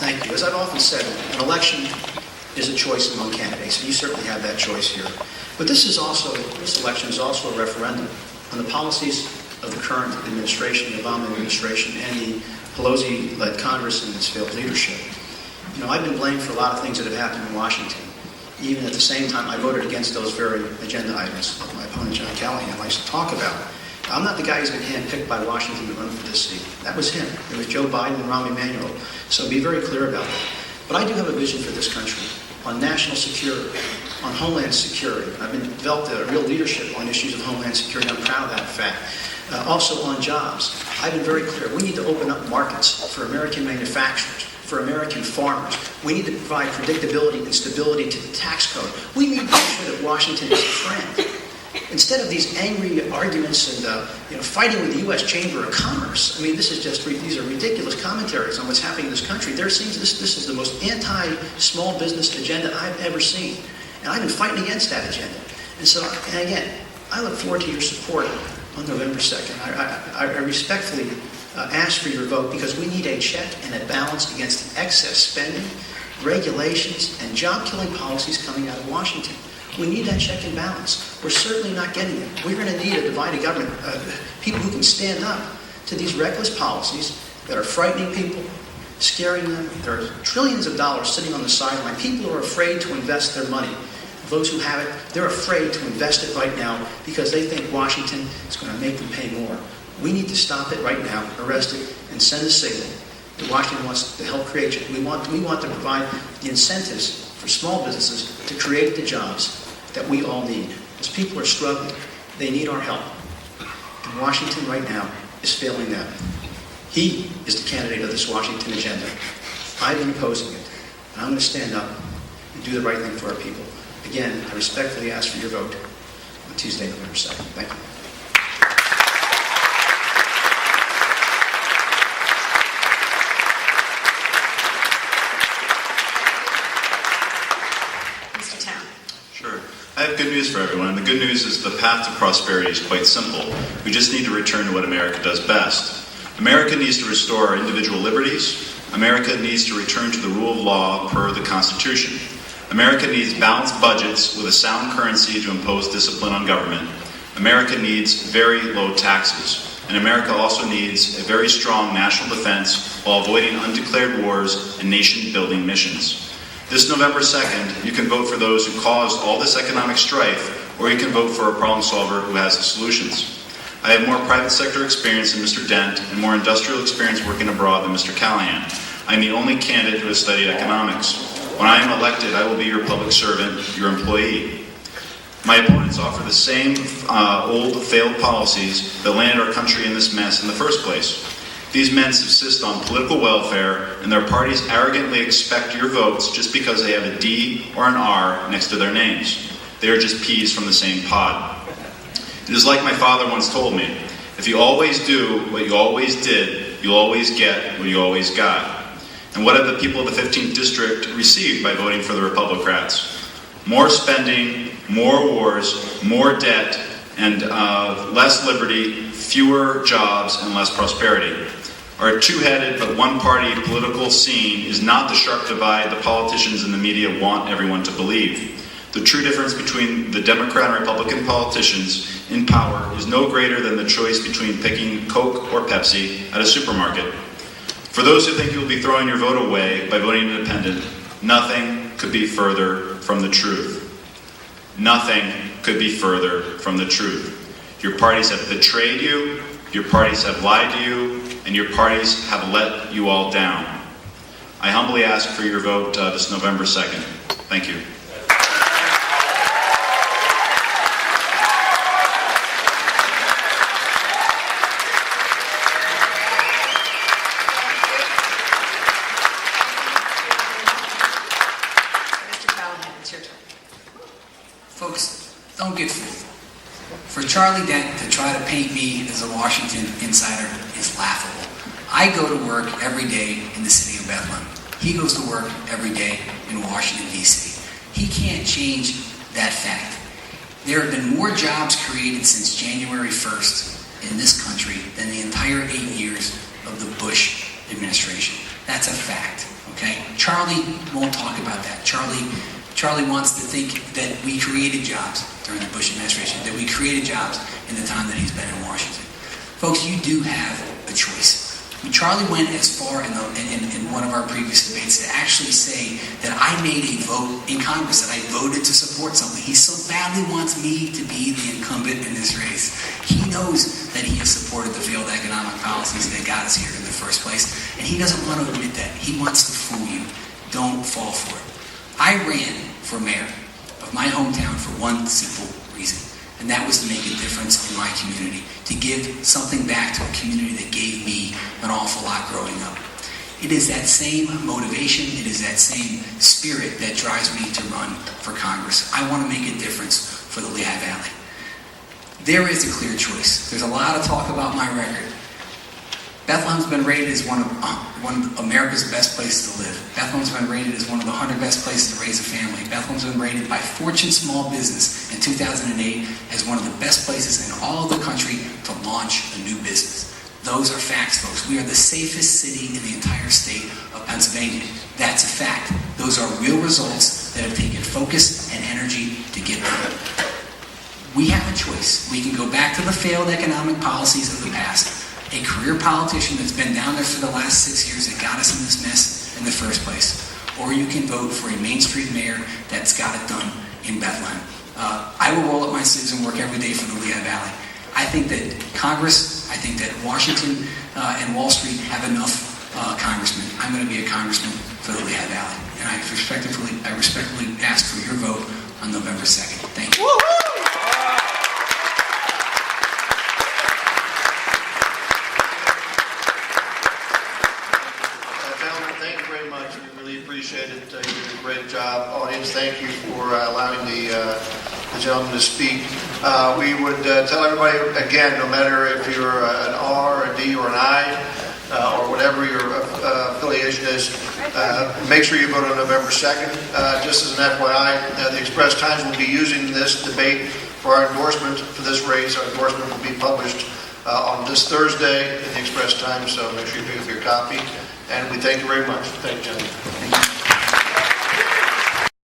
Thank you. As I've often said, an election is a choice among candidates, and you certainly have that choice here. But this election is also a referendum on the policies of the current administration, the Obama administration, and the Pelosi-led Congress and its failed leadership. You know, I've been blamed for a lot of things that have happened in Washington. Even at the same time, I voted against those very agenda items that my opponent, John Callahan, likes to talk about. I'm not the guy who's been handpicked by Washington to run for this seat. That was him. It was Joe Biden and Rahm Emanuel. So be very clear about that. But I do have a vision for this country on national security, on homeland security. I've developed a real leadership on issues of homeland security. I'm proud of that fact. Also on jobs. I've been very clear. We need to open up markets for American manufacturers, for American farmers. We need to provide predictability and stability to the tax code. We need to make sure that Washington is a friend. Instead of these angry arguments and fighting with the U.S. Chamber of Commerce, I mean, these are ridiculous commentaries on what's happening in this country. This is the most anti-small business agenda I've ever seen, and I've been fighting against that agenda. And again, I look forward to your support on November 2nd. I respectfully ask for your vote because we need a check and a balance against the excess spending, regulations, and job-killing policies coming out of Washington. We need that check and balance. We're certainly not getting it. We're going to need a divided government, people who can stand up to these reckless policies that are frightening people, scaring them. There are trillions of dollars sitting on the sideline. People are afraid to invest their money. Those who have it, they're afraid to invest it right now because they think Washington is going to make them pay more. We need to stop it right now, arrest it, and send a signal that Washington wants to help create it. We want to provide the incentives for small businesses to create the jobs that we all need. As people are struggling, they need our help. And Washington right now is failing them. He is the candidate of this Washington agenda. I've been opposing it. And I'm going to stand up and do the right thing for our people. Again, I respectfully ask for your vote on Tuesday, November 2nd. Thank you. I have good news for everyone, and the good news is the path to prosperity is quite simple. We just need to return to what America does best. America needs to restore our individual liberties. America needs to return to the rule of law per the Constitution. America needs balanced budgets with a sound currency to impose discipline on government. America needs very low taxes. And America also needs a very strong national defense while avoiding undeclared wars and nation-building missions. This November 2nd, you can vote for those who caused all this economic strife, or you can vote for a problem solver who has the solutions. I have more private sector experience than Mr. Dent and more industrial experience working abroad than Mr. Callahan. I'm the only candidate who has studied economics. When I am elected, I will be your public servant, your employee. My opponents offer the same old failed policies that landed our country in this mess in the first place. These men subsist on political welfare, and their parties arrogantly expect your votes just because they have a D or an R next to their names. They are just peas from the same pod. It is like my father once told me, if you always do what you always did, you'll always get what you always got. And what have the people of the 15th District received by voting for the Republocrats? More spending, more wars, more debt, and less liberty, fewer jobs, and less prosperity. Our two-headed but one-party political scene is not the sharp divide the politicians and the media want everyone to believe. The true difference between the Democrat and Republican politicians in power is no greater than the choice between picking Coke or Pepsi at a supermarket. For those who think you will be throwing your vote away by voting independent, nothing could be further from the truth. Nothing could be further from the truth. Your parties have betrayed you, your parties have lied to you, and your parties have let you all down. I humbly ask for your vote this November 2nd. Thank you. Mr. Callahan, it's your turn. Folks, don't get fooled. For Charlie Dent to try to paint me as a Washington insider is laughable. I go to work every day in the city of Bethlehem. He goes to work every day in Washington, D.C. He can't change that fact. There have been more jobs created since January 1st in this country than the entire 8 years of the Bush administration. That's a fact, okay? Charlie won't talk about that. Charlie wants to think that we created jobs during the Bush administration, that we created jobs in the time that he's been in Washington. Folks, you do have a choice. Charlie went as far in one of our previous debates to actually say that I made a vote in Congress, that I voted to support something. He so badly wants me to be the incumbent in this race. He knows that he has supported the failed economic policies that got us here in the first place, and he doesn't want to admit that. He wants to fool you. Don't fall for it. I ran for mayor of my hometown for one simple reason, and that was to make a difference in my community, to give something back to a community that gave me an awful lot growing up. It is that same motivation, it is that same spirit that drives me to run for Congress. I want to make a difference for the Lehigh Valley. There is a clear choice. There's a lot of talk about my record. Bethlehem's been rated as one of America's best places to live. Bethlehem's been rated as one of the 100 best places to raise a family. Bethlehem's been rated by Fortune Small Business in 2008 as one of the best places in all of the country to launch a new business. Those are facts, folks. We are the safest city in the entire state of Pennsylvania. That's a fact. Those are real results that have taken focus and energy to get there. We have a choice. We can go back to the failed economic policies of the past. A career politician that's been down there for the last 6 years that got us in this mess in the first place. Or you can vote for a Main Street mayor that's got it done in Bethlehem. I will roll up my sleeves and work every day for the Lehigh Valley. I think that Congress, I think that Washington and Wall Street have enough congressmen. I'm going to be a congressman for the Lehigh Valley. And I respectfully ask for your vote on November 2nd. Thank you. Appreciate it. You did a great job. Audience, thank you for allowing the gentleman to speak. We would tell everybody, again, no matter if you're an R, a D, or an I, or whatever your affiliation is, make sure you vote on November 2nd. Just as an FYI, the Express Times will be using this debate for our endorsement for this race. Our endorsement will be published on this Thursday in the Express Times, so make sure you pick up your copy. And we thank you very much. Thank you, gentlemen.